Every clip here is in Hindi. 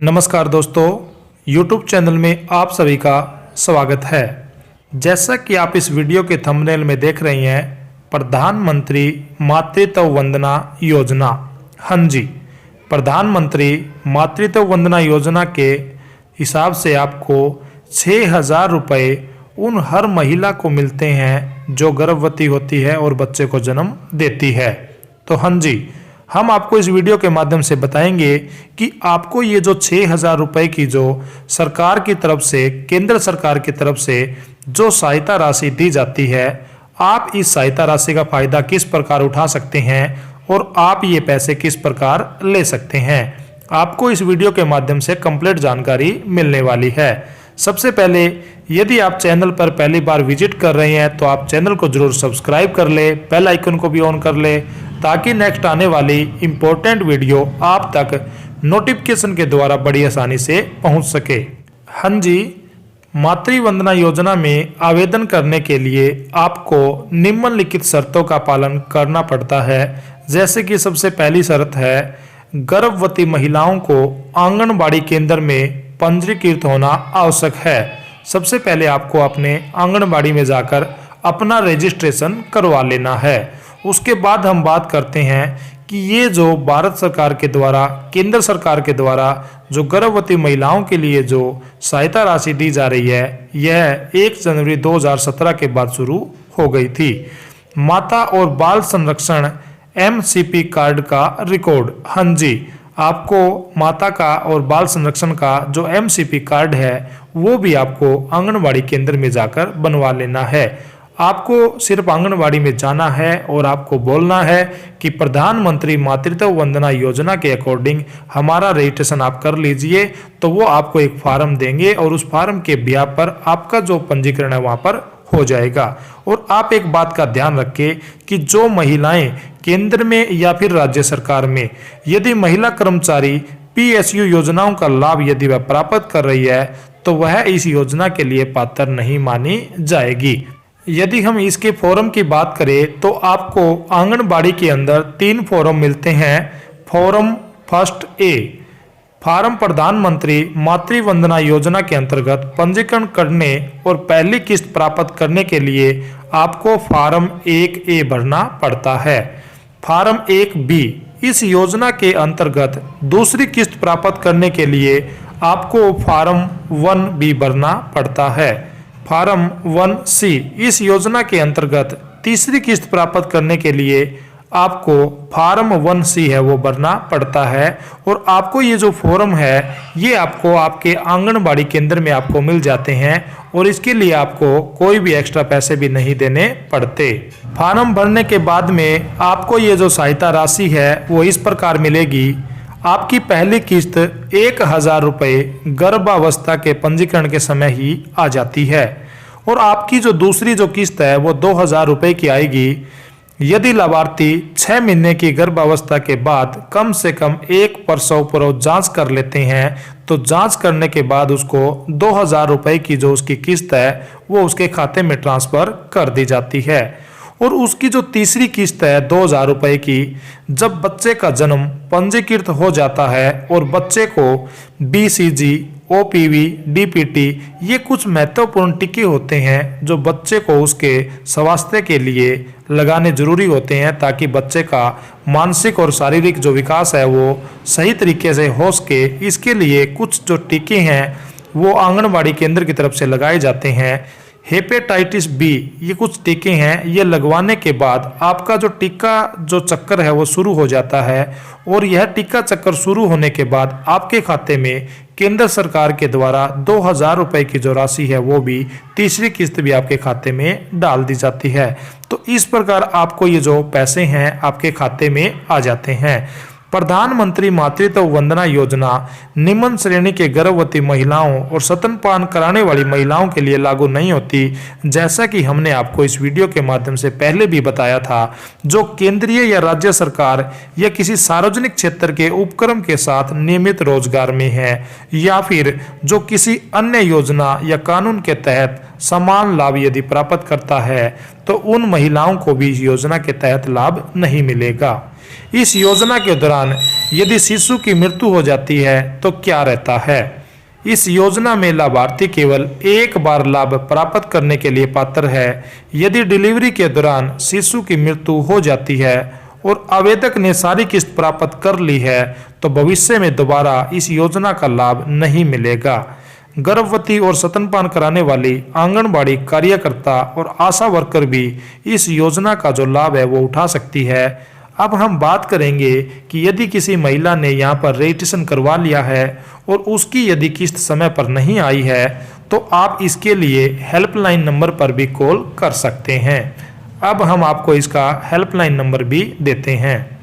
नमस्कार दोस्तों, YouTube चैनल में आप सभी का स्वागत है। जैसा कि आप इस वीडियो के थंबनेल में देख रही हैं, प्रधानमंत्री मातृत्व वंदना योजना। हाँ जी, प्रधानमंत्री मातृत्व वंदना योजना के हिसाब से आपको 6,000 रुपये उन हर महिला को मिलते हैं जो गर्भवती होती है और बच्चे को जन्म देती है। तो हाँ जी, हम आपको इस वीडियो के माध्यम से बताएंगे कि आपको ये जो 6,000 रुपये की जो सरकार की तरफ से, केंद्र सरकार की तरफ से जो सहायता राशि दी जाती है, आप इस सहायता राशि का फायदा किस प्रकार उठा सकते हैं और आप ये पैसे किस प्रकार ले सकते हैं। आपको इस वीडियो के माध्यम से कंप्लीट जानकारी मिलने वाली है। सबसे पहले यदि आप चैनल पर पहली बार विजिट कर रहे हैं तो आप चैनल को जरूर सब्सक्राइब कर ले, बेल आइकन को भी ऑन कर ले ताकि नेक्स्ट आने वाली इम्पोर्टेंट वीडियो आप तक नोटिफिकेशन के द्वारा बड़ी आसानी से पहुंच सके। हाँ जी, मातृ वंदना योजना में आवेदन करने के लिए आपको निम्नलिखित शर्तों का पालन करना पड़ता है। जैसे कि सबसे पहली शर्त है, गर्भवती महिलाओं को आंगनबाड़ी केंद्र में पंजीकृत होना आवश्यक है। सबसे पहले आपको अपने आंगनबाड़ी में जाकर अपना रजिस्ट्रेशन करवा लेना है। उसके बाद हम बात करते हैं कि ये जो भारत सरकार के द्वारा, केंद्र सरकार के द्वारा जो गर्भवती महिलाओं के लिए जो सहायता राशि दी जा रही है, यह 1 जनवरी 2017 के बाद शुरू हो गई थी। माता और बाल संरक्षण MCP कार्ड का रिकॉर्ड। हाँ जी, आपको माता का और बाल संरक्षण का जो MCP कार्ड है वो भी आपको आंगनबाड़ी केंद्र में जाकर बनवा लेना है। आपको सिर्फ आंगनबाड़ी में जाना है और आपको बोलना है कि प्रधानमंत्री मातृत्व वंदना योजना के अकॉर्डिंग हमारा रजिस्ट्रेशन आप कर लीजिए। तो वो आपको एक फार्म देंगे और उस फार्म के ब्याह पर आपका जो पंजीकरण है वहाँ पर हो जाएगा। और आप एक बात का ध्यान रखें कि जो महिलाएं केंद्र में या फिर राज्य सरकार में यदि महिला कर्मचारी PSU योजनाओं का लाभ यदि वह प्राप्त कर रही है तो वह इस योजना के लिए पात्र नहीं मानी जाएगी। यदि हम इसके फॉर्म की बात करें तो आपको आंगनबाड़ी के अंदर 3 फॉर्म मिलते हैं। फॉर्म फर्स्ट A, फार्म प्रधानमंत्री मातृ वंदना योजना के अंतर्गत पंजीकरण करने और पहली किस्त प्राप्त करने के लिए आपको फार्म 1A भरना पड़ता है। फार्म 1B, इस योजना के अंतर्गत दूसरी किस्त प्राप्त करने के लिए आपको फार्म 1B भरना पड़ता है। फार्म 1C, इस योजना के अंतर्गत तीसरी किस्त प्राप्त करने के लिए आपको फार्म 1C है वो भरना पड़ता है। और आपको ये जो फॉर्म है ये आपको आपके आंगनबाड़ी केंद्र में आपको मिल जाते हैं और इसके लिए आपको कोई भी एक्स्ट्रा पैसे भी नहीं देने पड़ते। फार्म भरने के बाद में आपको ये जो सहायता राशि है वो इस प्रकार मिलेगी। आपकी पहली किस्त 1,000 रुपये गर्भावस्था के पंजीकरण के समय ही आ जाती है और आपकी जो दूसरी जो किस्त है वो 2,000 रुपये की आएगी यदि लाभार्थी 6 महीने की गर्भावस्था के बाद कम से कम 1 प्रसव पूर्व जांच कर लेते हैं। तो जांच करने के बाद उसको 2,000 रुपये की जो उसकी किस्त है वो उसके खाते में ट्रांसफर कर दी जाती है। और उसकी जो तीसरी किस्त है 2,000 रुपये की, जब बच्चे का जन्म पंजीकृत हो जाता है और बच्चे को BCG, OPV, DPT ये कुछ महत्वपूर्ण टीके होते हैं जो बच्चे को उसके स्वास्थ्य के लिए लगाने जरूरी होते हैं ताकि बच्चे का मानसिक और शारीरिक जो विकास है वो सही तरीके से हो सके। इसके लिए कुछ जो टीके हैं वो आंगनबाड़ी केंद्र की तरफ से लगाए जाते हैं। हेपेटाइटिस B, ये कुछ टीके हैं, ये लगवाने के बाद आपका जो टीका जो चक्कर है वो शुरू हो जाता है और यह टीका चक्कर शुरू होने के बाद आपके खाते में केंद्र सरकार के द्वारा 2,000 रुपये की जो राशि है वो भी तीसरी किस्त भी आपके खाते में डाल दी जाती है। तो इस प्रकार आपको ये जो पैसे हैं आपके खाते में आ जाते हैं। प्रधानमंत्री मातृत्व वंदना योजना निम्न श्रेणी के गर्भवती महिलाओं और स्तनपान कराने वाली महिलाओं के लिए लागू नहीं होती। जैसा कि हमने आपको इस वीडियो के माध्यम से पहले भी बताया था, जो केंद्रीय या राज्य सरकार या किसी सार्वजनिक क्षेत्र के उपक्रम के साथ नियमित रोजगार में है या फिर जो किसी अन्य योजना या कानून के तहत समान लाभ यदि प्राप्त करता है तो उन महिलाओं को भी इस योजना के तहत लाभ नहीं मिलेगा। इस योजना के दौरान यदि शिशु की मृत्यु हो जाती है तो क्या रहता है। इस योजना में लाभार्थी केवल एक बार लाभ प्राप्त करने के लिए पात्र है। यदि डिलीवरी के दौरान शिशु की मृत्यु हो जाती है और आवेदक ने सारी किस्त प्राप्त कर ली है तो भविष्य में दोबारा इस योजना का लाभ नहीं मिलेगा। गर्भवती और स्तनपान कराने वाली आंगनबाड़ी कार्यकर्ता और आशा वर्कर भी इस योजना का जो लाभ है वो उठा सकती है। अब हम बात करेंगे कि यदि किसी महिला ने यहाँ पर रजिस्ट्रेशन करवा लिया है और उसकी यदि किस्त समय पर नहीं आई है तो आप इसके लिए हेल्पलाइन नंबर पर भी कॉल कर सकते हैं। अब हम आपको इसका हेल्पलाइन नंबर भी देते हैं।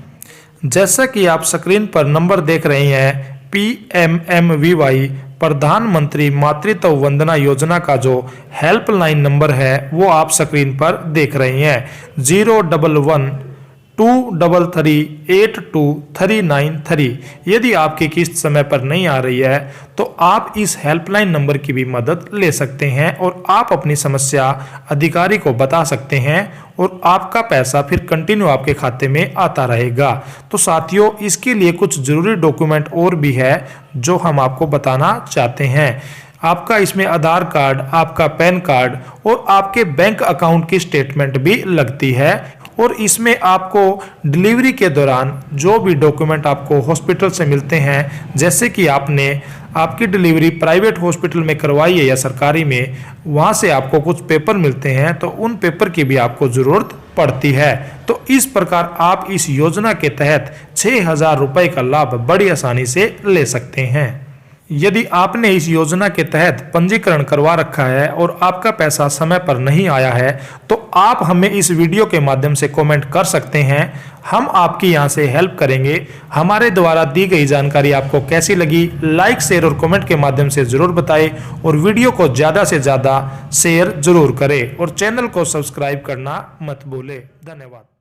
जैसा कि आप स्क्रीन पर नंबर देख रहे हैं, PMMVY प्रधानमंत्री मातृत्व वंदना योजना का जो हेल्पलाइन नंबर है वो आप स्क्रीन पर देख रहे हैं 011-233-82393। यदि आपकी किस्त समय पर नहीं आ रही है तो आप इस हेल्पलाइन नंबर की भी मदद ले सकते हैं और आप अपनी समस्या अधिकारी को बता सकते हैं और आपका पैसा फिर कंटिन्यू आपके खाते में आता रहेगा। तो साथियों, इसके लिए कुछ जरूरी डॉक्यूमेंट और भी है जो हम आपको बताना चाहते हैं। आपका इसमें आधार कार्ड, आपका पैन कार्ड और आपके बैंक अकाउंट की स्टेटमेंट भी लगती है और इसमें आपको डिलीवरी के दौरान जो भी डॉक्यूमेंट आपको हॉस्पिटल से मिलते हैं, जैसे कि आपने आपकी डिलीवरी प्राइवेट हॉस्पिटल में करवाई है या सरकारी में, वहाँ से आपको कुछ पेपर मिलते हैं तो उन पेपर की भी आपको ज़रूरत पड़ती है। तो इस प्रकार आप इस योजना के तहत 6,000 रुपये का लाभ बड़ी आसानी से ले सकते हैं। यदि आपने इस योजना के तहत पंजीकरण करवा रखा है और आपका पैसा समय पर नहीं आया है तो आप हमें इस वीडियो के माध्यम से कमेंट कर सकते हैं। हम आपकी यहां से हेल्प करेंगे। हमारे द्वारा दी गई जानकारी आपको कैसी लगी, लाइक, शेयर और कमेंट के माध्यम से जरूर बताएं और वीडियो को ज़्यादा से ज़्यादा शेयर जरूर करें और चैनल को सब्सक्राइब करना मत भूलें। धन्यवाद।